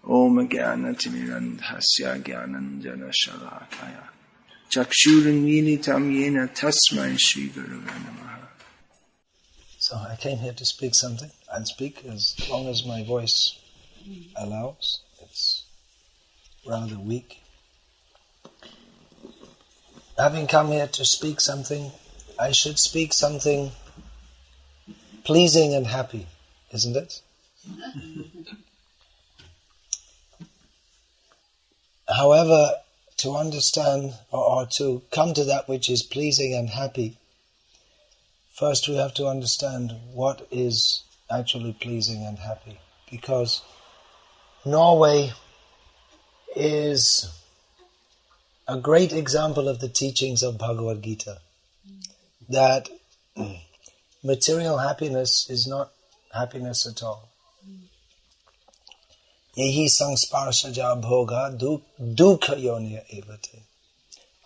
Om Jnana-timirandhasya Jnananjana-shalakaya Chakshurunmilitam yena tasmai Shri Gurave Namaha. So I came here to speak something. I'll speak as long as my voice allows. It's rather weak. Having come here to speak something, I should speak something pleasing and happy, isn't it? However, to understand or to come to that which is pleasing and happy, first we have to understand what is actually pleasing and happy. Because Norway is a great example of the teachings of Bhagavad Gita. That material happiness is not happiness at all. Yehi sangsparshaja bhoga dukha yoniya evate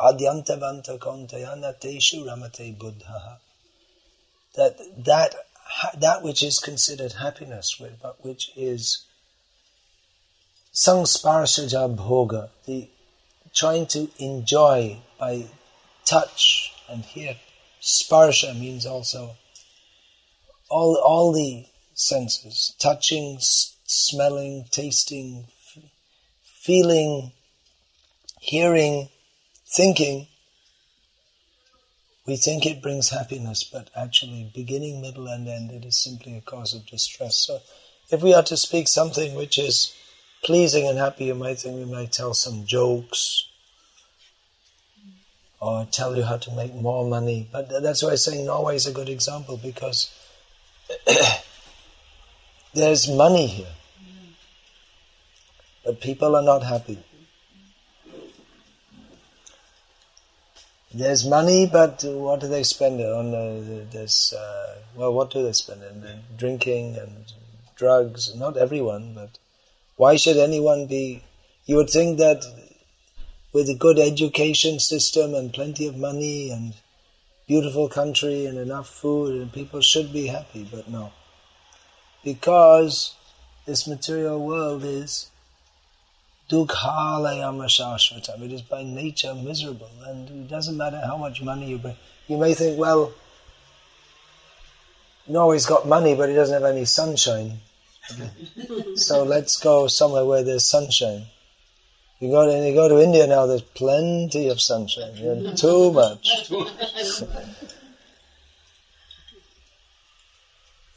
adyantavanta kontayana teshu ramate buddhaha. That which is considered happiness, but which is sangsparshaja bhoga, the trying to enjoy by touch, and here sparsha means also all the senses, touching, smelling, tasting, feeling, hearing, thinking. We think it brings happiness, but actually beginning, middle and end, it is simply a cause of distress. So if we are to speak something which is pleasing and happy, you might think we might tell some jokes or tell you how to make more money. But that's why I'm saying Norway is a good example, because there's money here. But people are not happy. There's money, but what do they spend it on? What do they spend it on? Drinking and drugs. Not everyone, but why should anyone be... You would think that with a good education system and plenty of money and beautiful country and enough food, and people should be happy, but no. Because this material world is dukhalayama shashvatam. It is by nature miserable, and it doesn't matter how much money you bring. You may think, well, Norway's got money, but it doesn't have any sunshine. So let's go somewhere where there's sunshine. You go to India now, there's plenty of sunshine. Too much.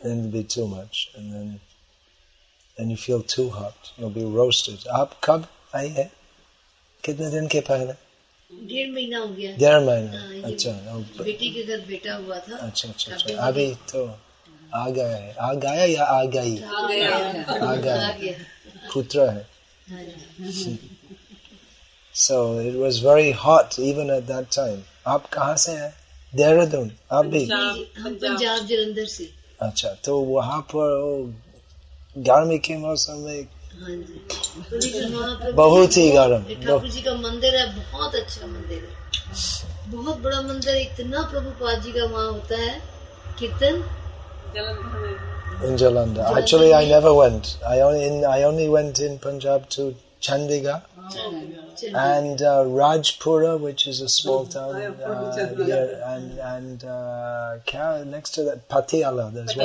Then it'll be too much, and then you feel too hot. You'll be roasted. आप कब आए हैं? कितने दिन के पहले? 1.5 महीना हो गया। 1.5 महीना। अच्छा। बेटी के घर बेटा हुआ था। अच्छा। अभी तो आ गया या आ गई? आ गया। पुत्र है। So it was very hot even at that time. आप कहाँ से हैं? देहरादून। आप भी? हम पंजाब जलंधर से। अच्छा, तो वहाँ पर गर्मी के मौसम में बहुत ही गर्म। ठाकुर जी का मंदिर है, बहुत अच्छा मंदिर है, बहुत बड़ा मंदिर। इतना प्रभुपाद जी का वहाँ होता है कीर्तन। In Jalandhar. Actually, I never went. I only went in Punjab to Chandigarh and Rajpura, which is a small town here, and next to that Patiala. There's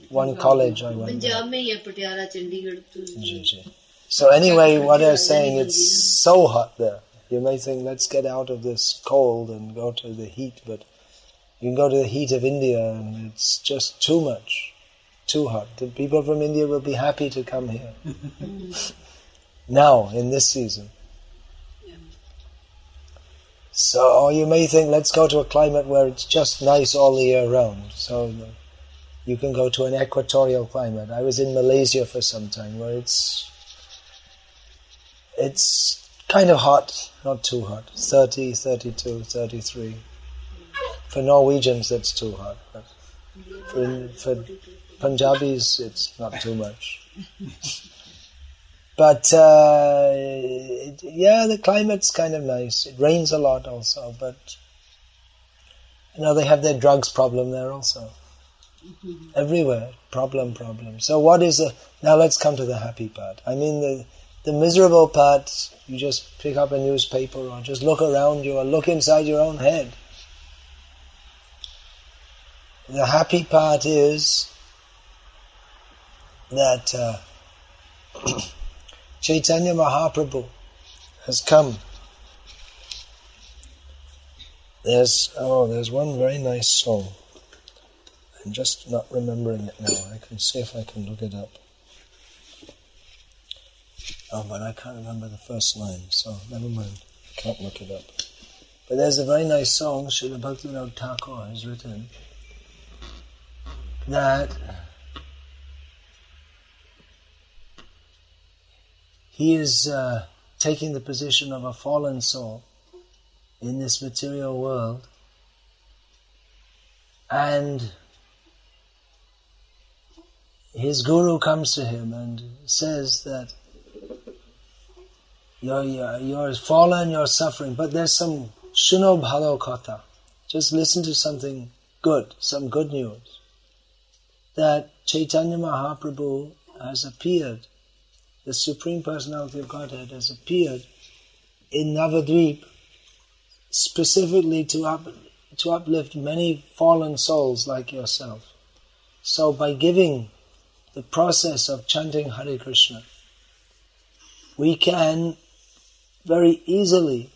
one college I went there. So anyway, what I was saying, it's so hot there. You may think, let's get out of this cold and go to the heat, but you can go to the heat of India and it's just too much, too hot. The people from India will be happy to come here. Now, in this season. So you may think, let's go to a climate where it's just nice all the year round. So you can go to an equatorial climate. I was in Malaysia for some time where it's kind of hot, not too hot. 30, 32, 33. For Norwegians, that's too hot. But for Punjabis, it's not too much. But, the climate's kind of nice. It rains a lot also, but, they have their drugs problem there also. Everywhere, problem. So what is now let's come to the happy part. I mean the miserable part, you just pick up a newspaper or just look around you or look inside your own head. The happy part is that Chaitanya Mahaprabhu has come. There's one very nice song. I'm just not remembering it now. I can see if I can look it up. Oh, but I can't remember the first line, so never mind. I can't look it up. But there's a very nice song Srila Bhaktivinoda Thakur has written that he is taking the position of a fallen soul in this material world, and his guru comes to him and says that you're fallen, you're suffering, but there's some shuno bhalo katha. Just listen to something good, some good news. That Chaitanya Mahaprabhu has appeared, the Supreme Personality of Godhead has appeared in Navadvip specifically to uplift many fallen souls like yourself. So by giving the process of chanting Hare Krishna, we can very easily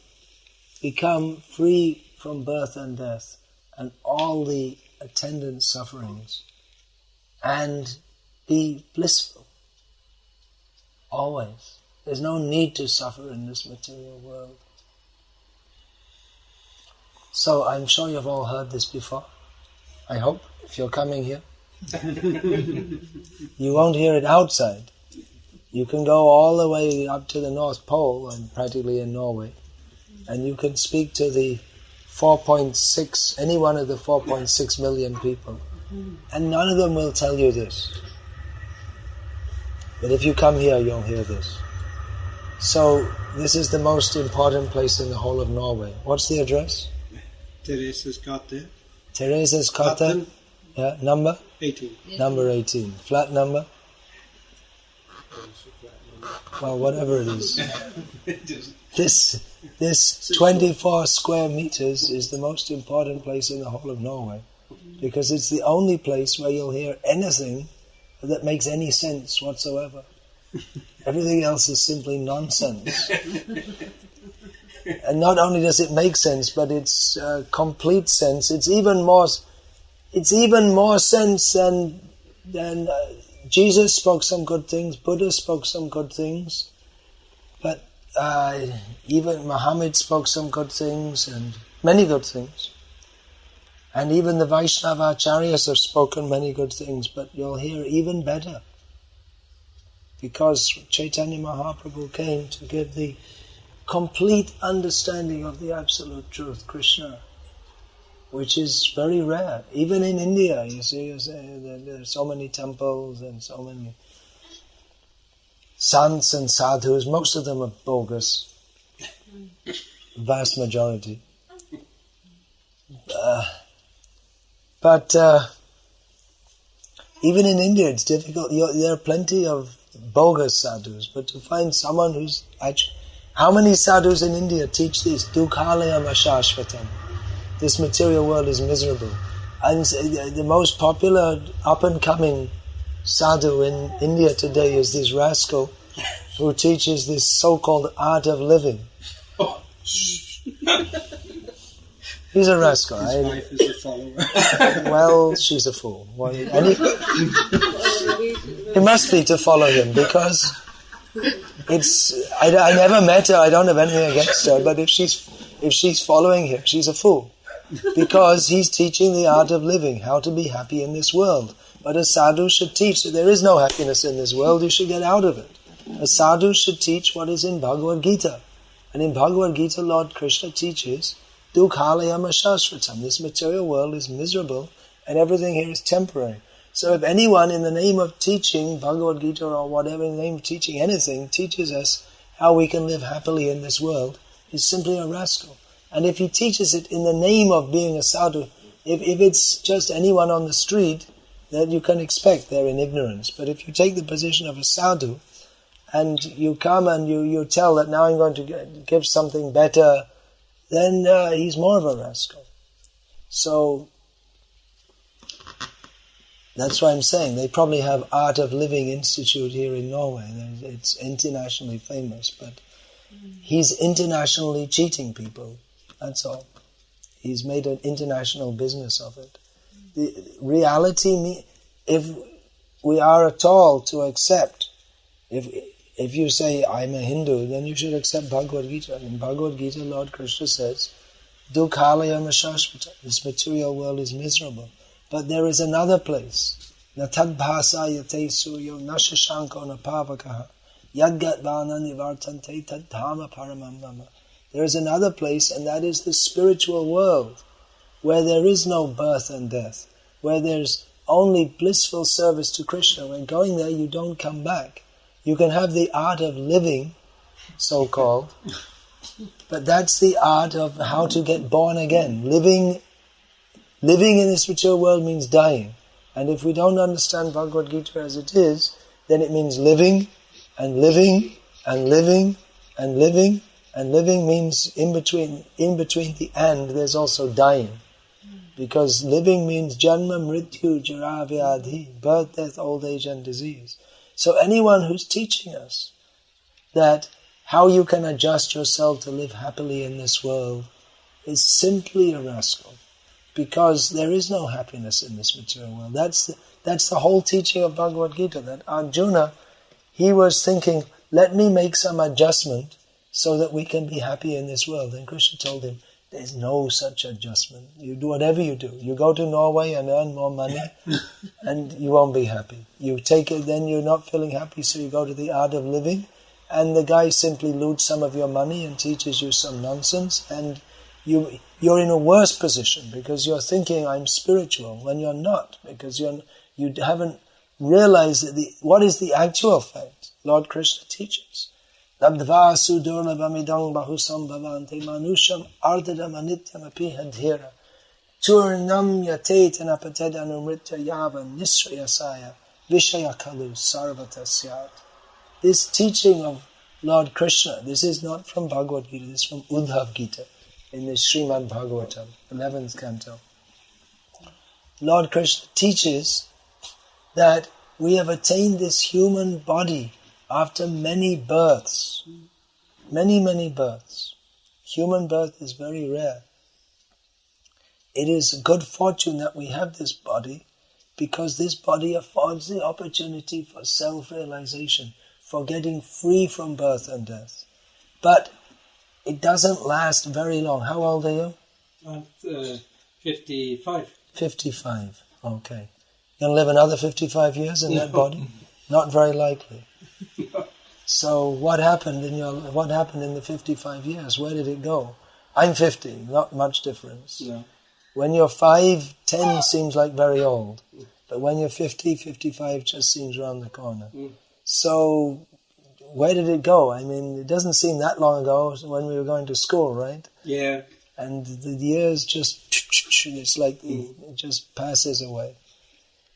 become free from birth and death and all the attendant sufferings and be blissful always. There's no need to suffer in this material world. So I'm sure you've all heard this before. I hope, if you're coming here. You won't hear it outside. You can go all the way up to the North Pole, and practically in Norway, and you can speak to the 4.6, any one of the 4.6 million people, and none of them will tell you this. But if you come here, you'll hear this. So, this is the most important place in the whole of Norway. What's the address? Therese's Gate. Therese's Gate. Yeah, number? 18. Number 18. Flat number? Well, whatever it is. This 24 square meters is the most important place in the whole of Norway, because it's the only place where you'll hear anything that makes any sense whatsoever. Everything else is simply nonsense. And not only does it make sense, but it's complete sense. It's even more sense than Jesus spoke some good things, Buddha spoke some good things, but even Muhammad spoke some good things, and many good things. And even the Vaishnava Acharyas have spoken many good things, but you'll hear even better. Because Chaitanya Mahaprabhu came to give the complete understanding of the absolute truth, Krishna, which is very rare. Even in India, you see, there are so many temples and so many sants and sadhus. Most of them are bogus, vast majority. But even in India, it's difficult. There are plenty of bogus sadhus, but to find someone who's actually... How many sadhus in India teach this? Dukhalayam ashashvatam. This material world is miserable. And the most popular up-and-coming sadhu in India today is this rascal who teaches this so-called art of living. He's a rascal. His wife is a follower. Well, she's a fool. It must be to follow him, because I never met her, I don't have anything against her, but if she's following him, she's a fool. Because he's teaching the art of living, how to be happy in this world. But a sadhu should teach that there is no happiness in this world, you should get out of it. A sadhu should teach what is in Bhagavad Gita. And in Bhagavad Gita, Lord Krishna teaches, Dukhalayam ashashvatam. This material world is miserable, and everything here is temporary. So if anyone in the name of teaching Bhagavad Gita or whatever, in the name of teaching anything, teaches us how we can live happily in this world, he's simply a rascal. And if he teaches it in the name of being a sadhu, if it's just anyone on the street that you can expect they're in ignorance. But if you take the position of a sadhu, and you come and you tell that now I'm going to give something better, then he's more of a rascal. So, that's why I'm saying they probably have Art of Living Institute here in Norway. It's internationally famous, but he's internationally cheating people. That's all. He's made an international business of it. The reality, if we are at all to accept, if you say, I'm a Hindu, then you should accept Bhagavad Gita. In Bhagavad Gita, Lord Krishna says, Dukhalayam ashashvata, this material world is miserable. But there is another place. Na tadbhasa yate suryo na shashanko na pavakaha yadgatvana nivartante tadhama paramam mama. There is another place, and that is the spiritual world, where there is no birth and death, where there's only blissful service to Krishna. When going there, you don't come back. You can have the art of living, so-called, but that's the art of how to get born again. Living in this material world means dying. And if we don't understand Bhagavad Gita as it is, then it means living, and living, and living, and living, and living means in between the and, there's also dying. Because living means janma, mrityu, jara, vyadhi, birth, death, old age and disease. So anyone who's teaching us that how you can adjust yourself to live happily in this world is simply a rascal. Because there is no happiness in this material world. That's the whole teaching of Bhagavad Gita, that Arjuna, he was thinking, let me make some adjustment so that we can be happy in this world. And Krishna told him, there's no such adjustment. You do whatever you do. You go to Norway and earn more money and you won't be happy. You take it, then you're not feeling happy, so you go to the art of living, and the guy simply loots some of your money and teaches you some nonsense, and you're in a worse position because you're thinking I'm spiritual when you're not, because you haven't realized that what is the actual fact. Lord Krishna teaches. Labdva sudurlabhamidang bahusam bhavante manusham ardadam anityam api hadhira turnam yatet anapated anumritya yava nisrayasaya vishaya kalu sarvatasyat. This teaching of Lord Krishna, this is not from Bhagavad Gita, this is from Uddhav Gita in the Srimad Bhagavatam, 11th canto. Lord Krishna teaches that we have attained this human body after many births. Many births. Human birth is very rare. It is a good fortune that we have this body, because this body affords the opportunity for self-realization, for getting free from birth and death. But it doesn't last very long. How old are you? 55. 55, okay. You're going to live another 55 years in that body? Not very likely. So what happened in the 55 years? Where did it go? I'm 50, not much difference. No. When you're 5, 10 seems like very old. But when you're 50, 55 just seems around the corner. So where did it go? I mean, it doesn't seem that long ago when we were going to school, right? Yeah. And the years just, it's like it just passes away.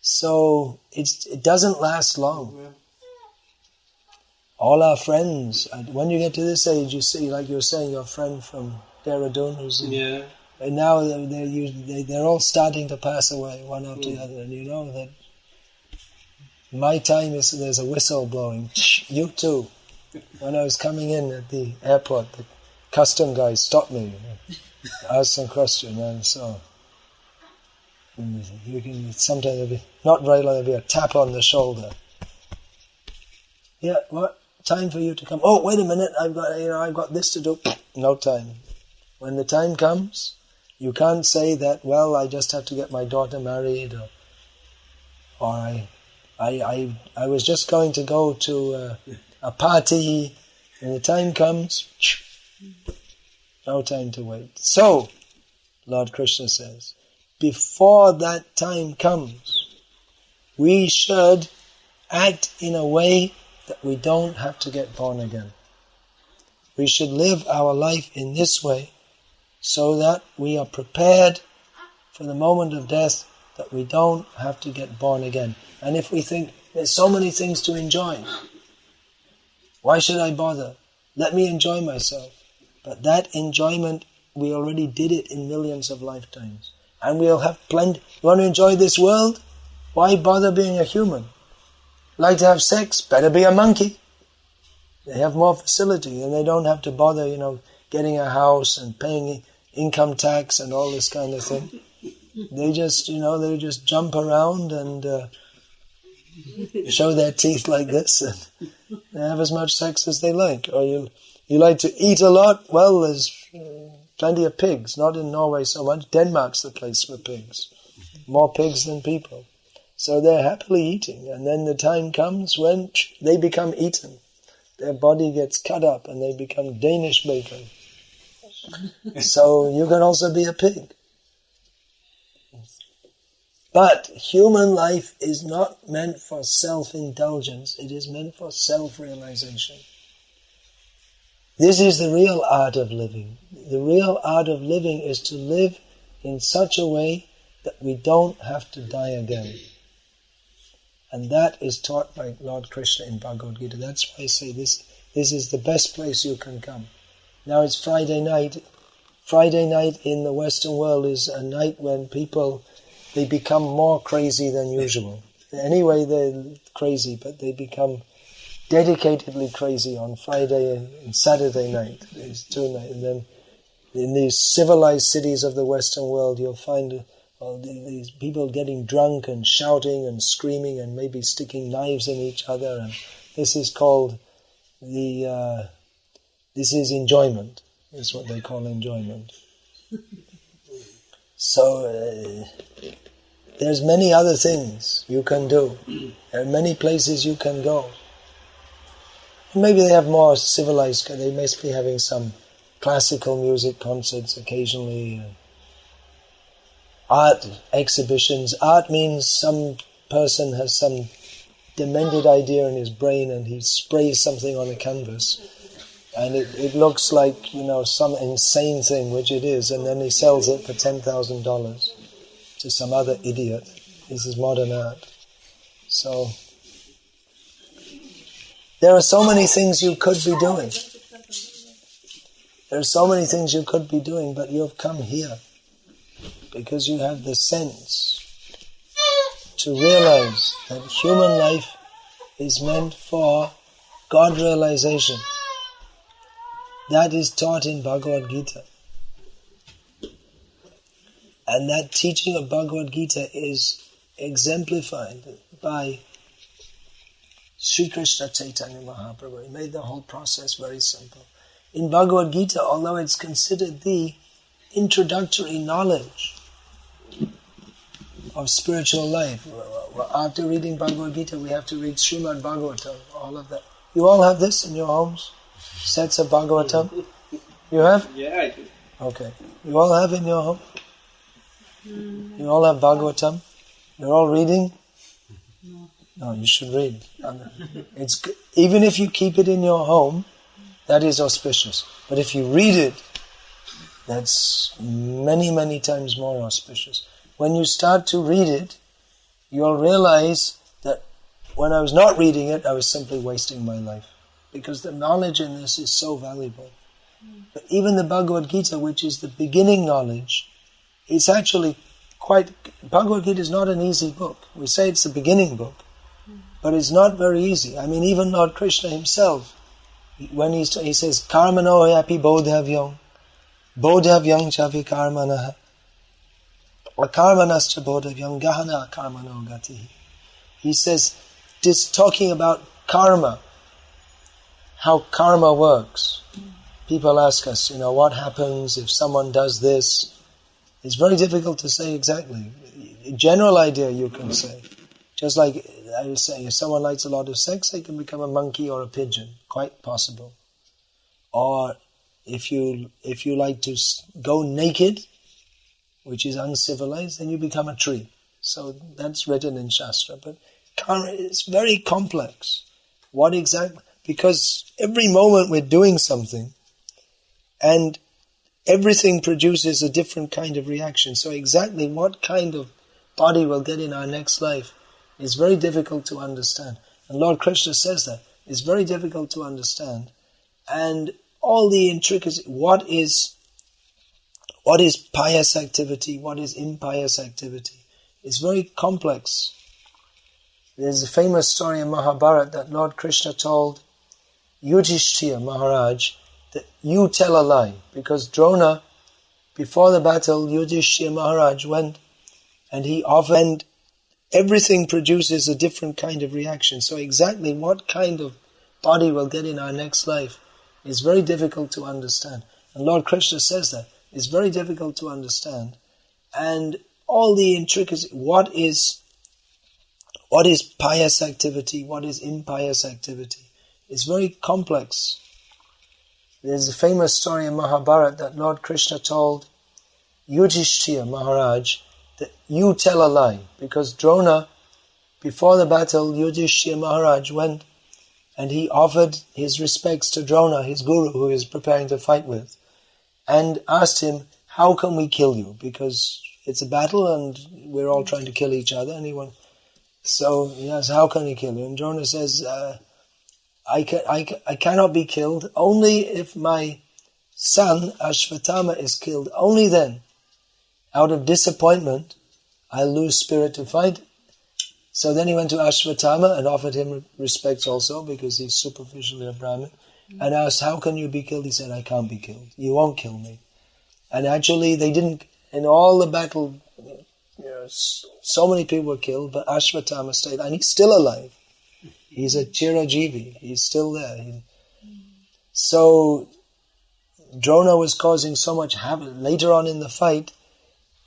So it doesn't last long. Yeah. All our friends, when you get to this age, you see, like you were saying, your friend from Dehradun, and now they're all starting to pass away, one after the other. And you know that my time is, there's a whistle blowing. You too. When I was coming in at the airport, the custom guy stopped me, asked some question, and so you can sometimes there'll be, not very long, there'll be a tap on the shoulder. Yeah, what? Time for you to come. Oh, wait a minute, I've got this to do. No time. When the time comes, you can't say that, well, I just have to get my daughter married, or I was just going to go to a party, and the time comes, no time to wait. So, Lord Krishna says, before that time comes, we should act in a way that we don't have to get born again. We should live our life in this way so that we are prepared for the moment of death that we don't have to get born again. And if we think, there's so many things to enjoy, why should I bother? Let me enjoy myself. But that enjoyment, we already did it in millions of lifetimes. And we'll have plenty. You want to enjoy this world? Why bother being a human? Like to have sex? Better be a monkey. They have more facility and they don't have to bother, getting a house and paying income tax and all this kind of thing. They just, they just jump around and show their teeth like this and they have as much sex as they like. Or you like to eat a lot? Well, there's plenty of pigs. Not in Norway so much. Denmark's the place for pigs. More pigs than people. So they're happily eating. And then the time comes when they become eaten. Their body gets cut up and they become Danish bacon. So you can also be a pig. But human life is not meant for self-indulgence. It is meant for self-realization. This is the real art of living. The real art of living is to live in such a way that we don't have to die again. And that is taught by Lord Krishna in Bhagavad Gita. That's why I say this is the best place you can come. Now it's Friday night. Friday night in the Western world is a night when people, they become more crazy than usual. Anyway, they're crazy, but they become dedicatedly crazy on Friday and Saturday night. These 2 nights. And then in these civilized cities of the Western world, you'll find these people getting drunk and shouting and screaming and maybe sticking knives in each other. And this is called this is enjoyment. Is what they call enjoyment. So there's many other things you can do. There are many places you can go. Maybe they have more civilized, they must be having some classical music concerts occasionally, art exhibitions. Art means some person has some demented idea in his brain and he sprays something on a canvas and it looks like, some insane thing, which it is, and then he sells it for $10,000 to some other idiot. This is modern art. So there are so many things you could be doing. There are so many things you could be doing, but you have come here because you have the sense to realize that human life is meant for God realization. That is taught in Bhagavad Gita. And that teaching of Bhagavad Gita is exemplified by Sri Krishna Chaitanya Mahaprabhu. He made the whole process very simple. In Bhagavad Gita, although it's considered the introductory knowledge of spiritual life, after reading Bhagavad Gita, we have to read Srimad Bhagavatam, all of that. You all have this in your homes? Sets of Bhagavatam? You have? Yeah, I do. Okay. You all have in your home? You all have Bhagavatam? You're all reading? No, you should read. It's even if you keep it in your home, that is auspicious. But if you read it, that's many, many times more auspicious. When you start to read it, you'll realize that when I was not reading it, I was simply wasting my life. Because the knowledge in this is so valuable. But even the Bhagavad Gita, which is the beginning knowledge, it's actually Bhagavad Gita is not an easy book. We say it's the beginning book, but it's not very easy. I mean, even Lord Krishna himself, when he says, Karmano hapi bodhavyam, bodhavyam chavi karmanaha, akarmanascha bodhavyam gahana karmano gatihi. He says, just talking about karma, how karma works. People ask us, what happens if someone does this? It's very difficult to say exactly. A general idea you can say. Just like I was saying, if someone likes a lot of sex, they can become a monkey or a pigeon. Quite possible. Or if you like to go naked, which is uncivilized, then you become a tree. So that's written in Shastra. But karma is very complex. What exactly? Because every moment we're doing something, and everything produces a different kind of reaction. So exactly what kind of body we'll get in our next life is very difficult to understand. And Lord Krishna says that. It's very difficult to understand. And all the intricacies, what is pious activity, what is impious activity, is very complex. There's a famous story in Mahabharata that Lord Krishna told Yudhishthira Maharaj that you tell a lie, because Drona, before the battle, Yudhishthira Maharaj went and he offered, and everything produces a different kind of reaction. So exactly what kind of body we'll get in our next life is very difficult to understand. And Lord Krishna says that. It's very difficult to understand. And all the intricacies, what is pious activity, what is impious activity, is very complex. There's a famous story in Mahabharata that Lord Krishna told Yudhishthira Maharaj that you tell a lie, because Drona, before the battle, Yudhishthira Maharaj went and he offered his respects to Drona, his guru, who he was preparing to fight with, and asked him, how can we kill you? Because it's a battle and we're all trying to kill each other. So he asks, how can he kill you? And Drona says, I cannot be killed. Only if my son Ashvatthama is killed. Only then, out of disappointment, I'll lose spirit to fight. So then he went to Ashvatthama and offered him respects also, because he's superficially a Brahmin, and asked, how can you be killed? He said, I can't be killed. You won't kill me. And actually they didn't, in all the battle, so many people were killed, but Ashvatthama stayed, and he's still alive. He's a Chirajivi. He's still there. So Drona was causing so much havoc. Later on in the fight,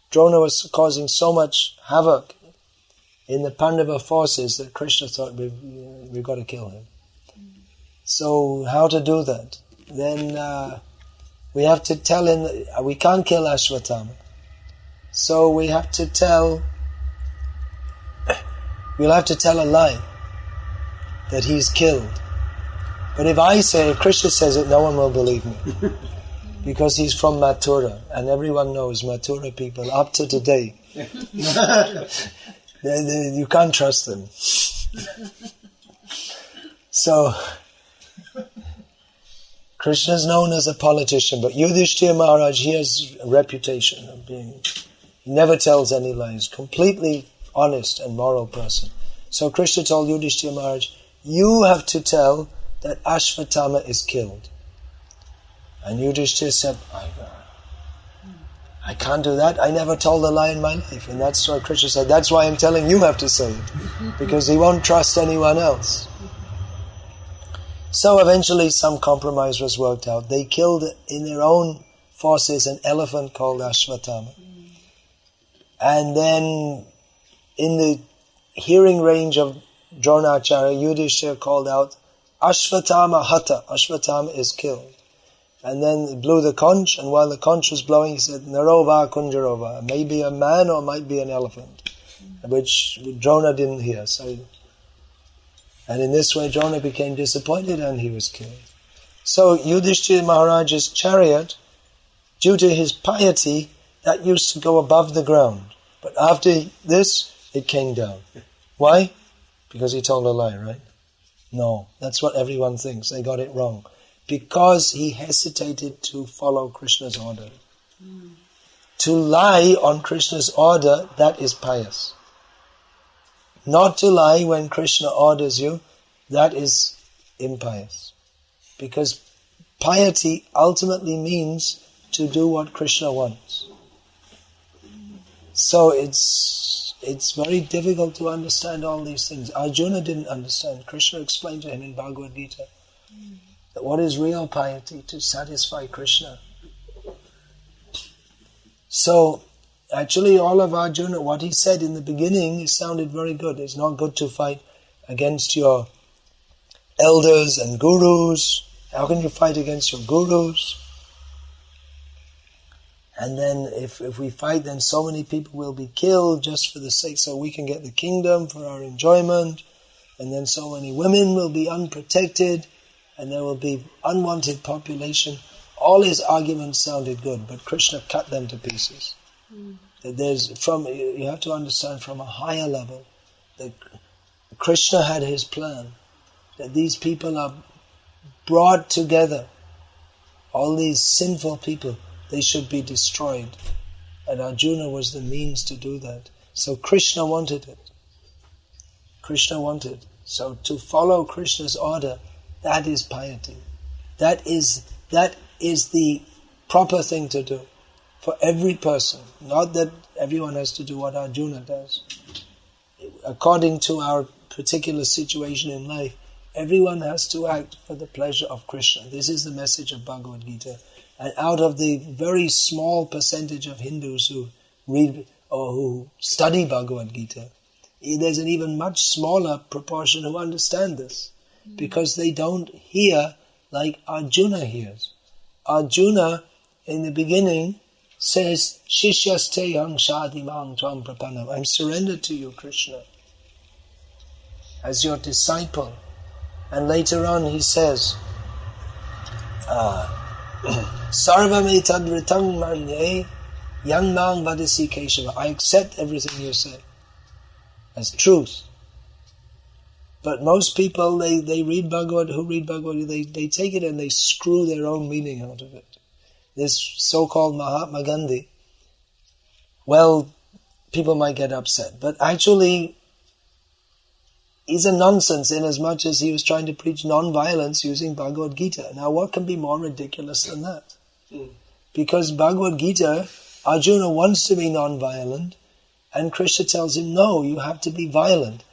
Drona was causing so much havoc in the Pandava forces that Krishna thought, we've got to kill him. So how to do that? Then we have to tell him, we can't kill Ashvatthama. So we'll have to tell a lie that he's killed. But if Krishna says it, no one will believe me. Because he's from Mathura, and everyone knows Mathura people up to today. You can't trust them. So, Krishna is known as a politician, but Yudhishthira Maharaj, he has a reputation of being, he never tells any lies, completely honest and moral person. So Krishna told Yudhishthira Maharaj, you have to tell that Ashvatthama is killed. And Yudhishthira said, I can't do that. I never told a lie in my life. And that's why Krishna said, that's why I'm telling you have to say it. Because he won't trust anyone else. So eventually some compromise was worked out. They killed in their own forces an elephant called Ashvatthama. And then in the hearing range of Dronacharya, Yudhishthira called out, Ashvatthama hata, Ashvatthama is killed. And then he blew the conch, and while the conch was blowing, he said, Narova Kunjarova, maybe a man or might be an elephant, which Drona didn't hear. And in this way, Drona became disappointed and he was killed. So Yudhishthira Maharaj's chariot, due to his piety, that used to go above the ground. But after this, it came down. Why? Because he told a lie, right? No, that's what everyone thinks. They got it wrong. Because he hesitated to follow Krishna's order. To lie on Krishna's order, that is pious. Not to lie when Krishna orders you, that is impious. Because piety ultimately means to do what Krishna wants. So it's very difficult to understand all these things. Arjuna didn't understand. Krishna explained to him in Bhagavad Gita that what is real piety? To satisfy Krishna. So, actually all of Arjuna, what he said in the beginning, it sounded very good. It's not good to fight against your elders and gurus. How can you fight against your gurus? And then if we fight, then so many people will be killed just for the sake, so we can get the kingdom for our enjoyment. And then so many women will be unprotected, and there will be unwanted population. All his arguments sounded good, but Krishna cut them to pieces. You have to understand from a higher level that Krishna had his plan, that these people are brought together, all these sinful people, they should be destroyed. And Arjuna was the means to do that. So Krishna wanted it. Krishna wanted. So to follow Krishna's order, that is piety. That is the proper thing to do for every person. Not that everyone has to do what Arjuna does. According to our particular situation in life, everyone has to act for the pleasure of Krishna. This is the message of Bhagavad Gita. And out of the very small percentage of Hindus who read or who study Bhagavad Gita, there's an even much smaller proportion who understand this, because they don't hear like Arjuna hears. Arjuna, in the beginning, says, Shishyaste yang shadimang tvam prapanam. I'm surrendered to you, Krishna, as your disciple. And later on he says, Sarvam etadvritam manye yang mang vadasi keshava. I accept everything you say as truth. But most people, they read Bhagavad, they take it and they screw their own meaning out of it. This so-called Mahatma Gandhi, well, people might get upset, but actually he's a nonsense in as much as he was trying to preach non-violence using Bhagavad Gita. Now what can be more ridiculous than that? Because Bhagavad Gita, Arjuna wants to be non-violent, and Krishna tells him, no, you have to be violent.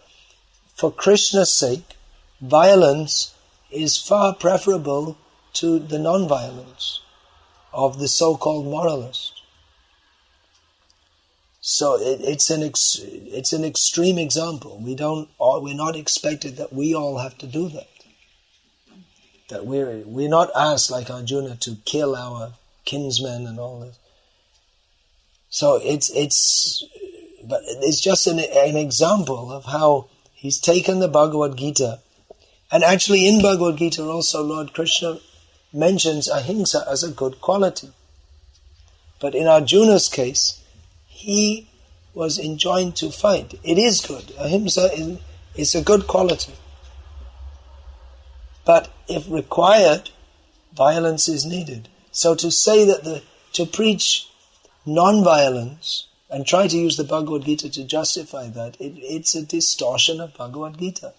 For Krishna's sake, violence is far preferable to the non-violence of the so-called moralist. So it's an extreme example. We're not expected that we all have to do that. That we're not asked like Arjuna to kill our kinsmen and all this. So it's just an example of how he's taken the Bhagavad Gita, and actually in Bhagavad Gita also Lord Krishna mentions ahimsa as a good quality. But in Arjuna's case, he was enjoined to fight. It is good. Ahimsa is a good quality. But if required, violence is needed. So to say that to preach non-violence and try to use the Bhagavad Gita to justify that, it's a distortion of Bhagavad Gita.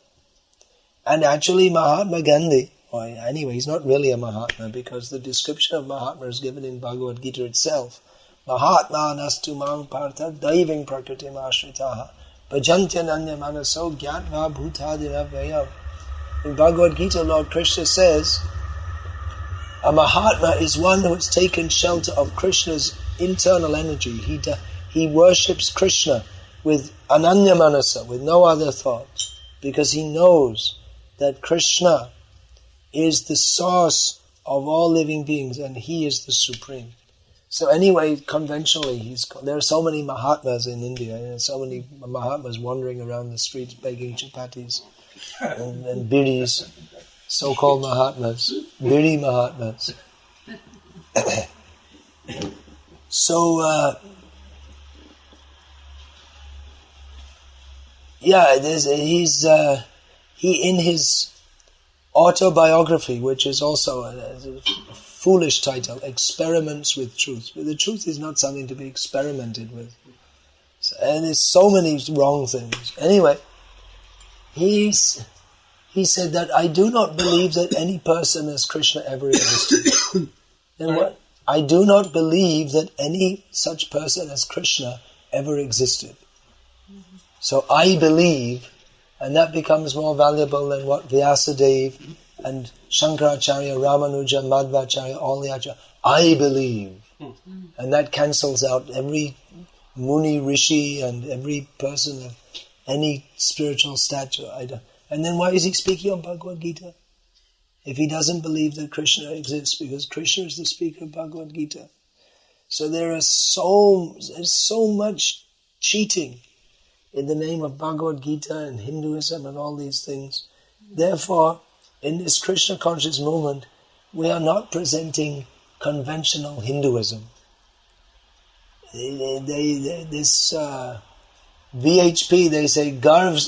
And actually Mahatma Gandhi, or anyway, he's not really a Mahatma, because the description of Mahatma is given in Bhagavad Gita itself. Mahatma nastu mang partha daiving prakritim ashritaha bhajantyananya manaso gyatva bhutadina vayam. In Bhagavad Gita, Lord Krishna says, a Mahatma is one who has taken shelter of Krishna's internal energy. He worships Krishna with ananya manasa, with no other thought, because he knows that Krishna is the source of all living beings and he is the supreme. So anyway, conventionally, there are so many Mahatmas in India, so many Mahatmas wandering around the streets begging chapatis and bidis, so-called Mahatmas, bidi Mahatmas. So, he in his autobiography, which is also a foolish title, Experiments with Truth. But the truth is not something to be experimented with. And there's so many wrong things. Anyway, he said that I do not believe that any person as Krishna ever existed. And what? I do not believe that any such person as Krishna ever existed. So I believe, and that becomes more valuable than what Vyasadeva and Shankaracharya, Ramanuja, Madhvacharya, all the Acharya. I believe. And that cancels out every Muni, Rishi and every person of any spiritual stature. And then why is he speaking on Bhagavad Gita? If he doesn't believe that Krishna exists, because Krishna is the speaker of Bhagavad Gita. So there's so much cheating in the name of Bhagavad Gita and Hinduism and all these things. Therefore, in this Krishna conscious movement, we are not presenting conventional Hinduism. This VHP, they say, Garv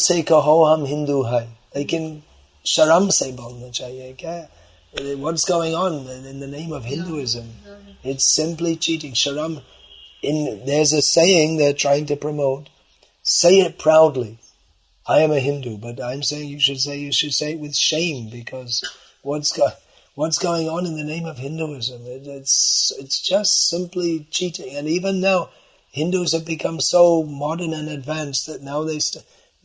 se kaho hum Hindu hai. Lekin sharam se bolna chahiye. Kya? What's going on in the name of Hinduism? It's simply cheating. Sharam. There's a saying they're trying to promote. Say it proudly. I am a Hindu, but I'm saying you should say it with shame, because what's going on in the name of Hinduism? It's just simply cheating. And even now, Hindus have become so modern and advanced that now the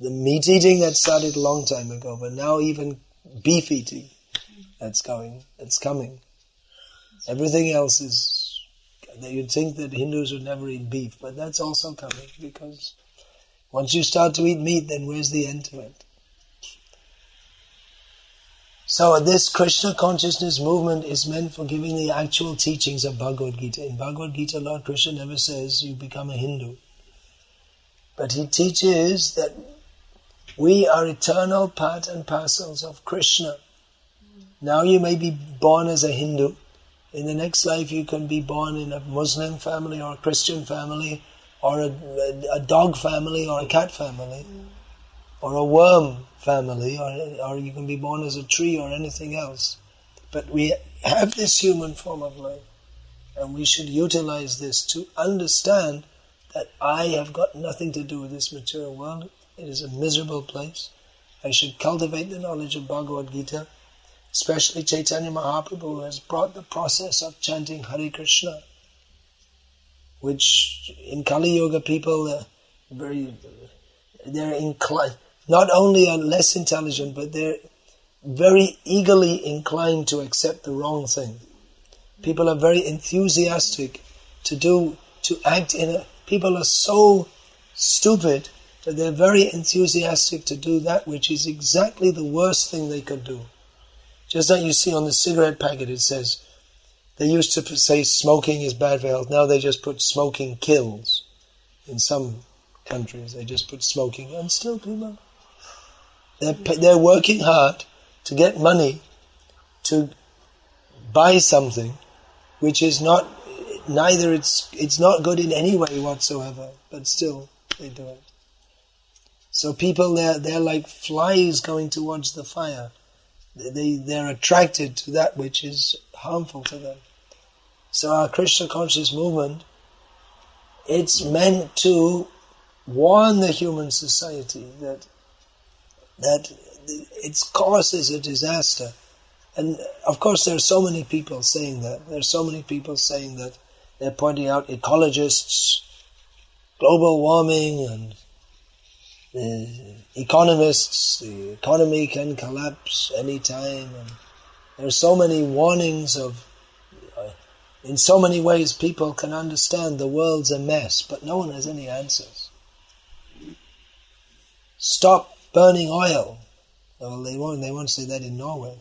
meat eating that started a long time ago, but now even beef eating, it's coming. Everything else is, you'd think that Hindus would never eat beef, but that's also coming, because once you start to eat meat, then where's the end to it? So this Krishna consciousness movement is meant for giving the actual teachings of Bhagavad Gita. In Bhagavad Gita, Lord Krishna never says you become a Hindu. But he teaches that we are eternal part and parcels of Krishna. Now you may be born as a Hindu. In the next life you can be born in a Muslim family or a Christian family, or a dog family or a cat family, or a worm family, or you can be born as a tree or anything else. But we have this human form of life, and we should utilize this to understand that I have got nothing to do with this material world. It is a miserable place. I should cultivate the knowledge of Bhagavad Gita, especially Chaitanya Mahaprabhu, who has brought the process of chanting Hare Krishna, which in Kali Yuga people they're inclined, not only are less intelligent, but they're very eagerly inclined to accept the wrong thing. People are very enthusiastic to act people are so stupid that they're very enthusiastic to do that which is exactly the worst thing they could do. Just like you see on the cigarette packet, it says, they used to say smoking is bad for health. Now they just put smoking kills. In some countries, they just put smoking. And still people, they're working hard to get money to buy something which is not, it's not good in any way whatsoever. But still, they do it. So people, they're like flies going towards the fire. They're attracted to that which is harmful to them. So our Krishna conscious movement, it's meant to warn the human society that its cause is a disaster. And of course there are so many people saying that. There are so many people saying that. They're pointing out ecologists, global warming, and the economists, the economy can collapse any time. And there are so many warnings of, in so many ways people can understand the world's a mess, but no one has any answers. Stop burning oil. Well, they won't say that in Norway.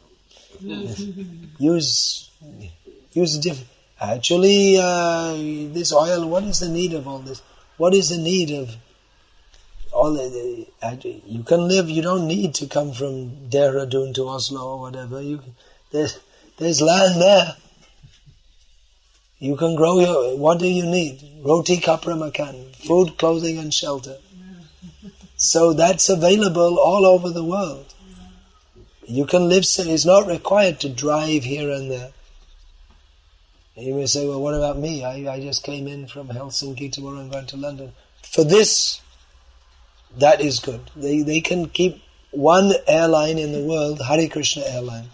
Use a different. Actually, this oil. What is the need of all this? What is the need of all the? You can live. You don't need to come from Dehradun to Oslo or whatever. There's land there. You can grow what do you need? Roti, kapra, makan, food, clothing and shelter. So that's available all over the world. You can live, it's not required to drive here and there. And you may say, well, what about me? I just came in from Helsinki tomorrow and going to London. For this, that is good. They can keep one airline in the world, Hare Krishna airline.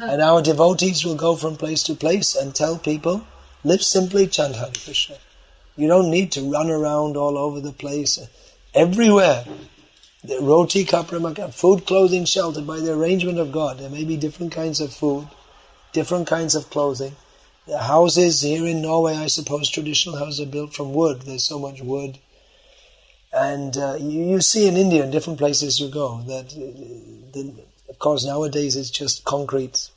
And our devotees will go from place to place and tell people, live simply, chant Hare Krishna. You don't need to run around all over the place. Everywhere. The roti, kapra, makan, food, clothing, shelter, by the arrangement of God. There may be different kinds of food, different kinds of clothing. The houses here in Norway, I suppose traditional houses are built from wood. There's so much wood. And you see in India, in different places you go, that of course nowadays it's just concrete,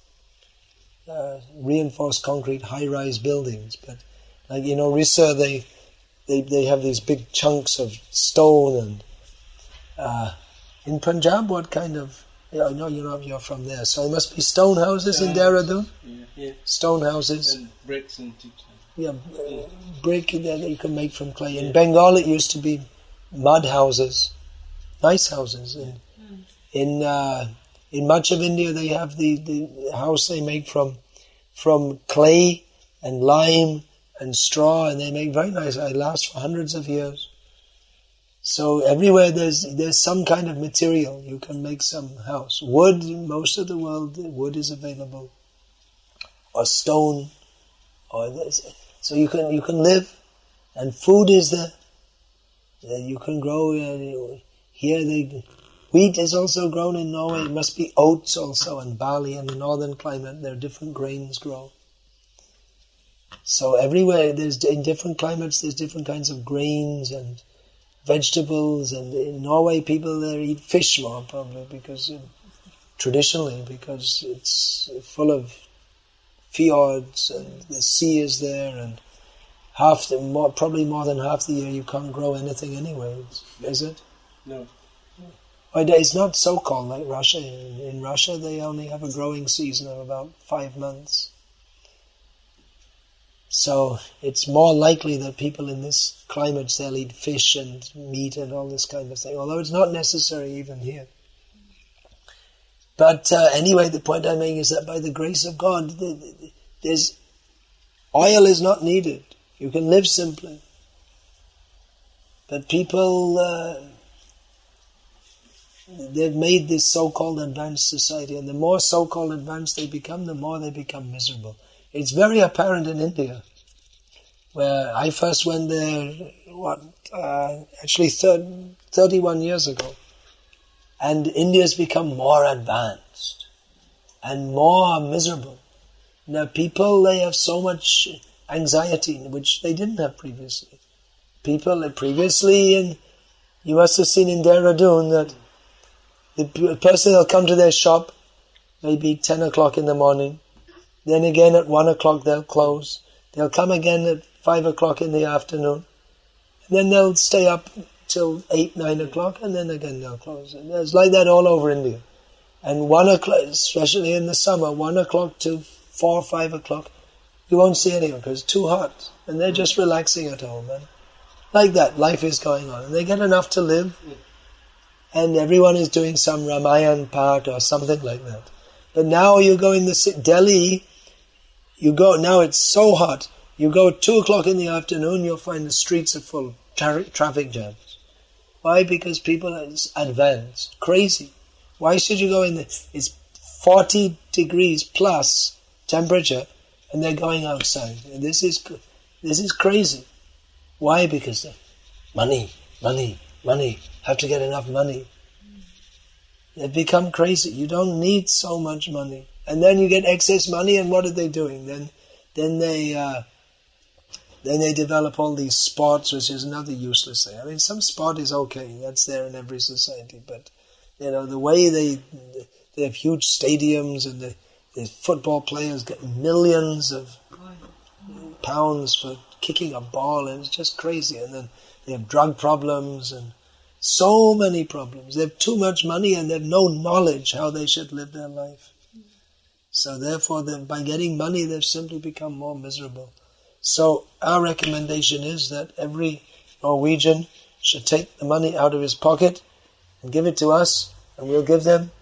reinforced concrete, high-rise buildings. But like Rissa, they have these big chunks of stone. And in Punjab, what kind of? I know you're from there, so it must be stone houses in Dehradun. Yeah. Stone houses. And bricks and brick that you can make from clay. In Bengal it used to be mud houses, nice houses. In much of India they have the house they make from clay and lime and straw, and they make very nice. It lasts for hundreds of years. So everywhere there's some kind of material you can make some house. Wood, most of the world, wood is available, or stone, so you can live, and food is there. You can grow here. Wheat is also grown in Norway. It must be oats also, and barley. In the northern climate, there are different grains grow. So everywhere, in different climates, there's different kinds of grains and vegetables. And in Norway, people there eat fish more probably traditionally because it's full of fjords and the sea is there, and probably more than half the year you can't grow anything anyway, is it? No. It's not so cold like Russia. In Russia they only have a growing season of about 5 months. So it's more likely that people in this climate, they'll eat fish and meat and all this kind of thing, although it's not necessary even here. But anyway, the point I'm making is that by the grace of God, oil is not needed. You can live simply. But people, they've made this so-called advanced society, and the more so-called advanced they become, the more they become miserable. It's very apparent in India, where I first went there, 31 years ago. And India's become more advanced and more miserable. Now people, they have so much anxiety, which they didn't have previously. People previously, you must have seen in Dehradun that the person will come to their shop maybe 10 o'clock in the morning, then again at 1 o'clock they'll close, they'll come again at 5 o'clock in the afternoon, and then they'll stay up till 8, 9 o'clock, and then again they'll close. And it's like that all over India. And 1 o'clock, especially in the summer, 1 o'clock to 4 or 5 o'clock, you won't see anyone because it's too hot. And they're just relaxing at home. And like that, life is going on. And they get enough to live. And everyone is doing some Ramayan part or something like that. But now you go in Delhi, now it's so hot. You go at 2 o'clock in the afternoon, you'll find the streets are full of traffic jams. Why? Because people are advanced, crazy. Why should you go in there? It's 40 degrees plus temperature, and they're going outside. And this is crazy. Why? Because money. Have to get enough money. They've become crazy. You don't need so much money, and then you get excess money. And what are they doing? Then they develop all these sports, which is another useless thing. I mean, some sport is okay. That's there in every society. But, the way they have huge stadiums and the football players get millions of pounds for kicking a ball, and it's just crazy. And then they have drug problems and so many problems. They have too much money and they have no knowledge how they should live their life. So therefore, by getting money, they've simply become more miserable. So our recommendation is that every Norwegian should take the money out of his pocket and give it to us, and we'll give them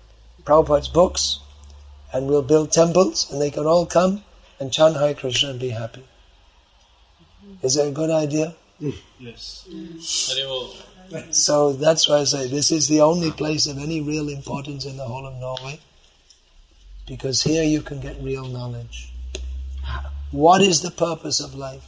Prabhupada's books, and we'll build temples, and they can all come and chant Hare Krishna and be happy. Is it a good idea? Yes. So that's why I say this is the only place of any real importance in the whole of Norway, because here you can get real knowledge. What is the purpose of life?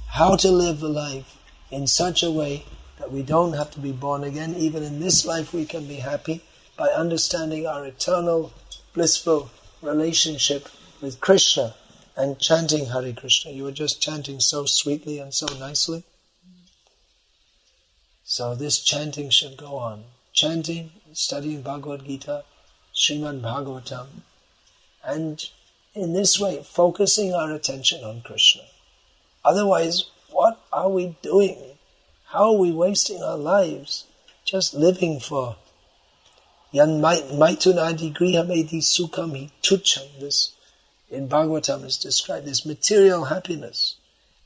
How to live a life in such a way that we don't have to be born again. Even in this life we can be happy by understanding our eternal, blissful relationship with Krishna and chanting Hare Krishna. You were just chanting so sweetly and so nicely. So this chanting should go on. Chanting, studying Bhagavad Gita, Srimad Bhagavatam, and in this way, focusing our attention on Krishna. Otherwise, what are we doing? How are we wasting our lives just living for Yan Maitunadi Grihamedi Sukham Hi Tucham, this In Bhagavatam is described this material happiness,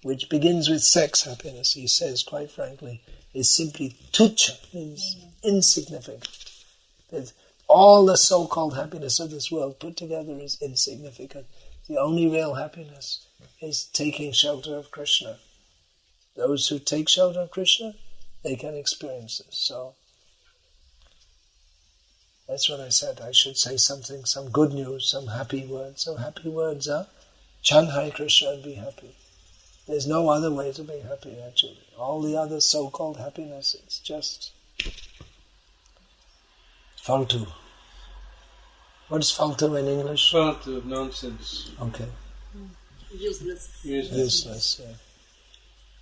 which begins with sex happiness, he says quite frankly, is simply tucha, means insignificant. That all the so-called happiness of this world put together is insignificant. The only real happiness is taking shelter of Krishna. Those who take shelter of Krishna, they can experience this. So that's what I said. I should say something, some good news, some happy words. So happy words are chant Hare Krishna and be happy. There's no other way to be happy, actually. All the other so-called happiness, it's just faltu. What's faltu in English? Faltu, nonsense. Okay. Useless. Useless, yeah.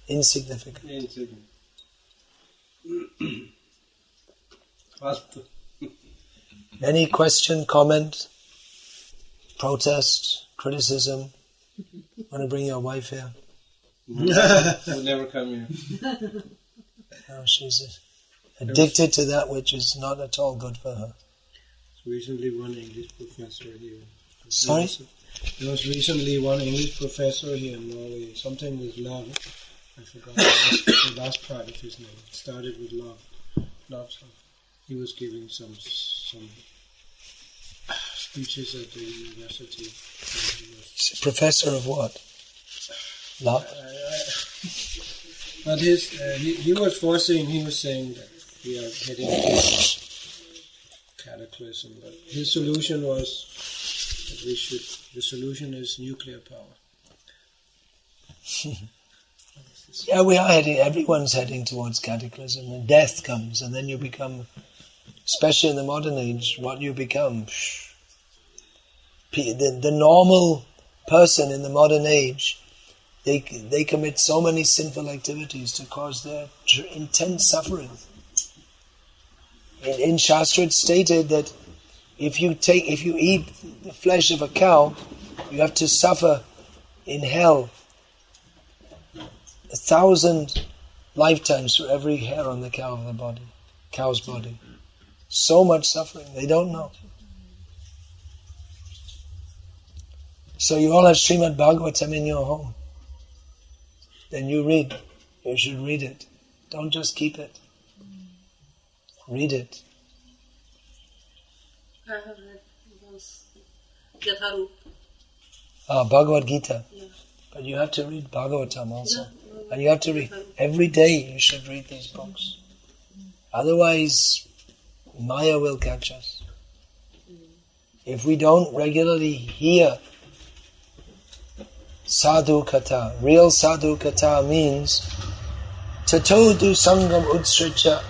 Insignificant. Insignificant. Faltu. Any question, comment, protest, criticism? Want to bring your wife here? Will never come here. No, she's addicted to that which is not at all good for her. Recently one English professor here. Sorry? There was recently one English professor here in Norway. Something with love. I forgot the last part of his name. It started with love. Love. He was giving some speeches at the university. He's a professor of what? Love? But he was saying that we are heading to cataclysm. But his solution was that the solution is nuclear power. Yeah, we are heading, everyone's heading towards cataclysm, and death comes, and then you become, especially in the modern age, what you become. The normal person in the modern age, they commit so many sinful activities to cause their intense suffering. In Shastra it's stated that if you eat the flesh of a cow, you have to suffer in hell 1,000 lifetimes for every hair on the cow's body. So much suffering, they don't know. So you all have Srimad Bhagavatam in your home. Then you should read it. Don't just keep it. Read it. I have read once Yatharup. Bhagavad Gita. Yeah. But you have to read Bhagavatam also. And you have to read, every day you should read these books. Otherwise, Maya will catch us. If we don't regularly hear sadhu katha, real sadhu katha means tatodu sangam utsrija.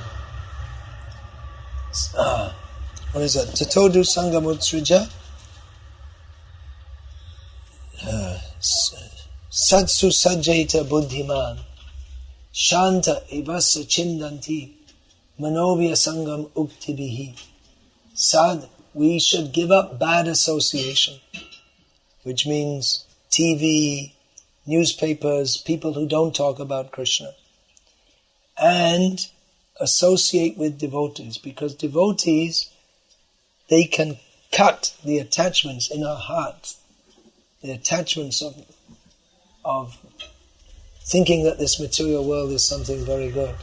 What is that? Tatodu sangam utsrija. Satsu sajjeta buddhiman shanta evasa chindanti manovya sangam uktibihi. Sad, we should give up bad association, which means TV, newspapers, people who don't talk about Krishna, and associate with devotees, because devotees, they can cut the attachments in our heart, the attachments of thinking that this material world is something very good.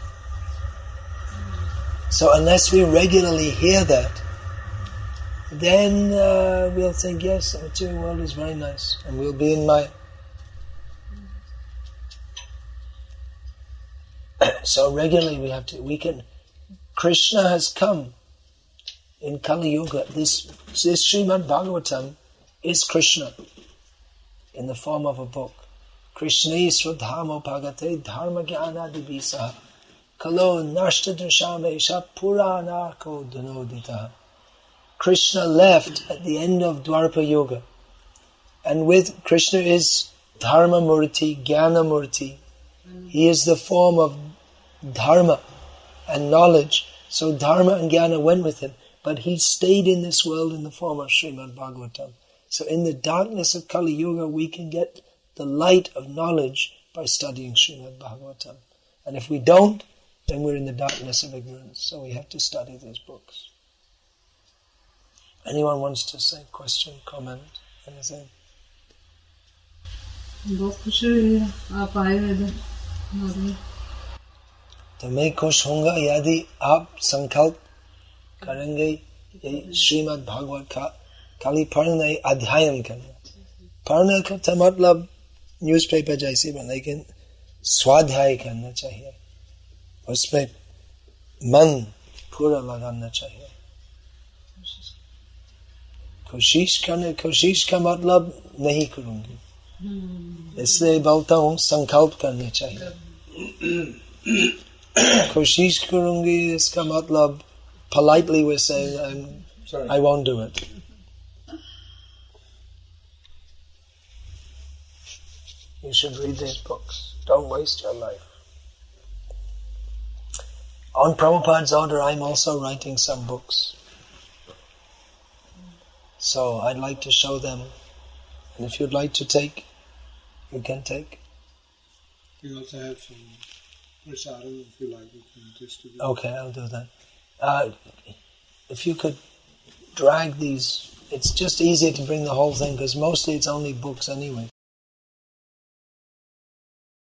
So unless we regularly hear that, then we'll think, yes, the material world is very nice, and we'll be in Maya. So regularly Krishna has come in Kali Yuga. This Srimad Bhagavatam is Krishna in the form of a book. Krishna Swadhamo Bhagate Dharma Jnana Divisa Kalo Nashta Drishamesha Puranako Dhanodita. Krishna left at the end of Dwapara Yuga, and with Krishna is Dharma Murti, Jnana Murti. He is the form of Dharma and knowledge. So Dharma and Jnana went with him, but he stayed in this world in the form of Srimad Bhagavatam. So in the darkness of Kali Yuga, we can get the light of knowledge by studying Srimad Bhagavatam. And if we don't, then we're in the darkness of ignorance. So we have to study these books. Anyone wants to say question, comment, anything? बहुत खुशी हुई है आप आए हुए इधर। तो मैं खुश होऊंगा यदि आप संकल्प करेंगे ये श्रीमद् भागवत का खाली पढ़ना अध्ययन करना। पढ़ने का तो मतलब न्यूज़पेपर जैसे बना, लेकिन स्वाध्याय करना चाहिए, उसमें मन पूरा लगाना चाहिए। कोशिश का मतलब नहीं करूंगी, इसलिए बोलता हूँ संकल्प करना चाहिए। कोशिश करूंगी इसका मतलब politely we're saying I won't do it. You should read these books. Don't waste your life. On Prabhupada's order, I'm also writing some books. So I'd like to show them. And if you'd like to take, you can take. We also have some prasadam, if you like, we can distribute. Okay, I'll do that. If you could drag these, it's just easier to bring the whole thing because mostly it's only books anyway.